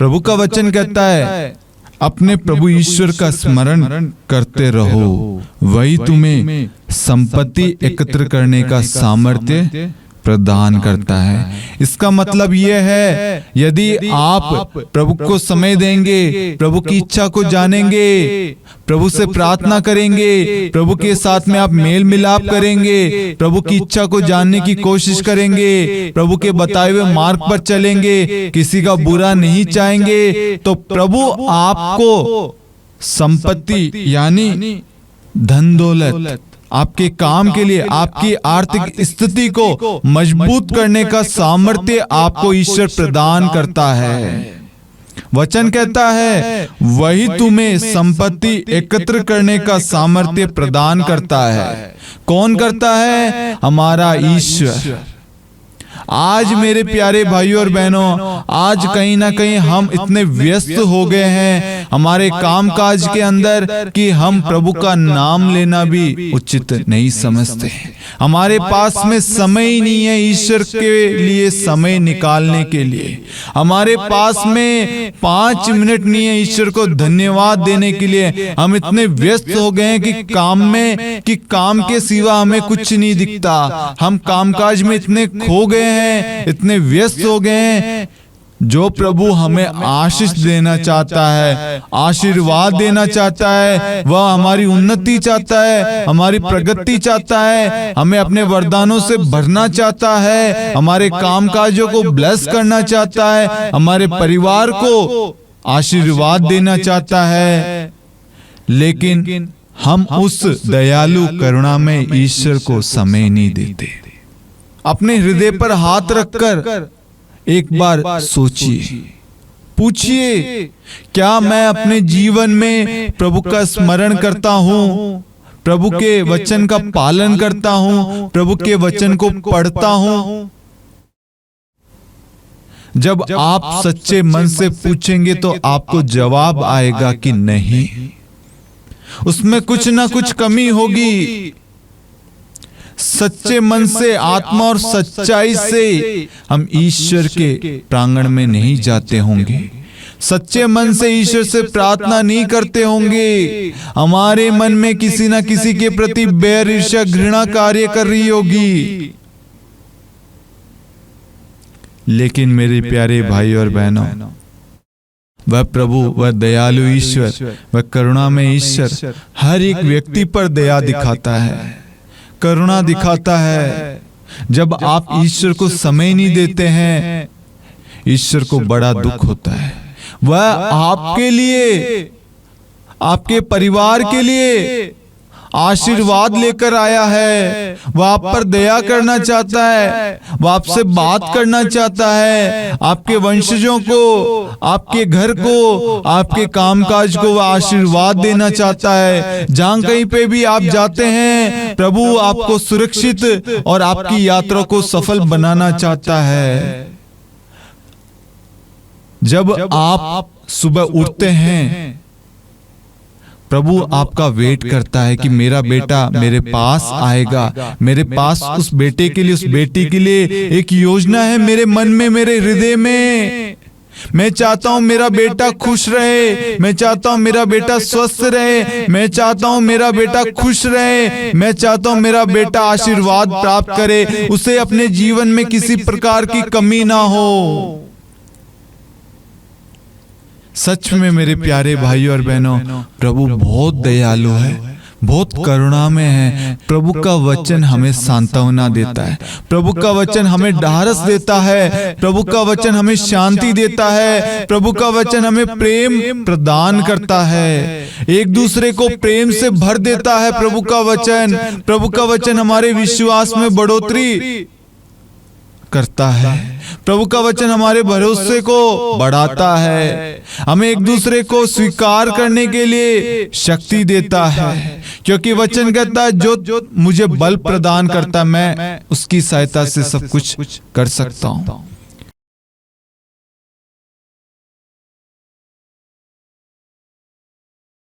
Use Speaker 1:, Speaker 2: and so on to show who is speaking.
Speaker 1: प्रभु का वचन कहता है, अपने प्रभु ईश्वर का स्मरण करते रहो, वही तुम्हें संपत्ति एकत्र करने का सामर्थ्य प्रदान करता है। इसका मतलब यह है, यदि आप प्रभु को समय देंगे, प्रभु की इच्छा को जानेंगे, प्रभु से प्रार्थना करेंगे, प्रभु के साथ में आप मेल मिलाप करेंगे, प्रभु की इच्छा को जानने की कोशिश करेंगे, प्रभु के बताए हुए मार्ग पर चलेंगे, किसी का बुरा नहीं चाहेंगे, तो प्रभु आपको संपत्ति यानी धन दौलत, आपके काम के लिए, आपकी आर्थिक स्थिति को मजबूत करने का सामर्थ्य आपको ईश्वर प्रदान करता है। वचन कहता है, वही तुम्हें संपत्ति एकत्र करने का सामर्थ्य प्रदान करता है। कौन करता है? हमारा ईश्वर। आज मेरे प्यारे भाइयों और बहनों, आज कहीं ना कहीं हम इतने व्यस्त हो गए हैं हमारे कामकाज के अंदर कि हम प्रभु का नाम लेना भी उचित नहीं समझते। हमारे पास में समय ही नहीं है ईश्वर के लिए समय निकालने के लिए। हमारे पास में 5 मिनट नहीं है ईश्वर को धन्यवाद देने के लिए। हम इतने व्यस्त हो गए हैं कि काम के सिवा हमें कुछ नहीं दिखता। हम कामकाज में इतने खो गए हैं, इतने व्यस्त हो गए हैं। जो प्रभु हमें आशीष देना चाहता है, आशीर्वाद देना चाहता है, वह हमारी उन्नति चाहता है, हमारी प्रगति चाहता है, हमें अपने वरदानों से भरना चाहता है, हमारे कामकाजों को ब्लेस करना चाहता है, हमारे परिवार को आशीर्वाद देना चाहता है। लेकिन हम उस दयालु करुणा में ईश्वर को समय नहीं देते। अपने हृदय पर हाथ रखकर एक बार सोचिए, पूछिए, क्या मैं अपने जीवन में प्रभु का स्मरण करता हूँ, प्रभु के वचन का पालन करता हूँ, प्रभु के वचन को पढ़ता हूँ? जब आप सच्चे मन से पूछेंगे तो आपको जवाब आएगा कि नहीं, उसमें कुछ ना कुछ कमी होगी। सच्चे मन से, आत्मा और सच्चाई से हम ईश्वर के प्रांगण में नहीं जाते होंगे, सच्चे मन से ईश्वर से प्रार्थना नहीं करते होंगे। हमारे मन में किसी ना किसी के प्रति बैर, ईर्ष्या, घृणा कार्य कर रही होगी। लेकिन मेरे प्यारे भाई और बहनों, वह प्रभु, वह दयालु ईश्वर, वह करुणामय ईश्वर हर एक व्यक्ति पर दया दिखाता है, करुणा दिखाता है। जब आप ईश्वर को समय नहीं देते हैं, ईश्वर को बड़ा दुख होता है। वह आपके लिए, आपके परिवार के लिए आशीर्वाद लेकर आया है। वह आप पर दया करना चाहता है, वह आपसे बात करना चाहता है। आपके वंशजों को, आपके घर को, आपके कामकाज को वह आशीर्वाद देना चाहता है। जहां कहीं पे भी आप जाते हैं, प्रभु आपको सुरक्षित और आपकी यात्रा को सफल बनाना चाहता है। जब आप सुबह उठते हैं, प्रभु आपका वेट करता है कि मेरा बेटा मेरे पास आएगा। मेरे पास उस बेटे के लिए, उस बेटी के लिए एक योजना है मेरे मन में, मेरे हृदय में। मैं चाहता हूं मेरा बेटा खुश रहे, मैं चाहता हूं मेरा बेटा स्वस्थ रहे, मैं चाहता हूं मेरा बेटा खुश रहे, मैं चाहता हूं मेरा बेटा आशीर्वाद प्राप्त करे, उसे अपने जीवन में किसी प्रकार की कमी ना हो। सच में मेरे प्यारे भाइयों और बहनों, प्रभु बहुत दयालु है, बहुत करुणा में है। प्रभु का वचन हमें सांत्वना देता है, प्रभु का वचन हमें ढारस देता है, प्रभु का वचन हमें शांति देता है, प्रभु का वचन हमें प्रेम प्रदान करता है, एक दूसरे को प्रेम से भर देता है। प्रभु का वचन हमारे विश्वास में बढ़ोतरी करता है। प्रभु का वचन हमारे भरोसे को बढ़ाता है, हमें एक दूसरे को स्वीकार करने के लिए शक्ति देता है। क्योंकि वचन कहता है, जो मुझे बल प्रदान करता है, मैं उसकी सहायता से सब कुछ कर सकता हूँ।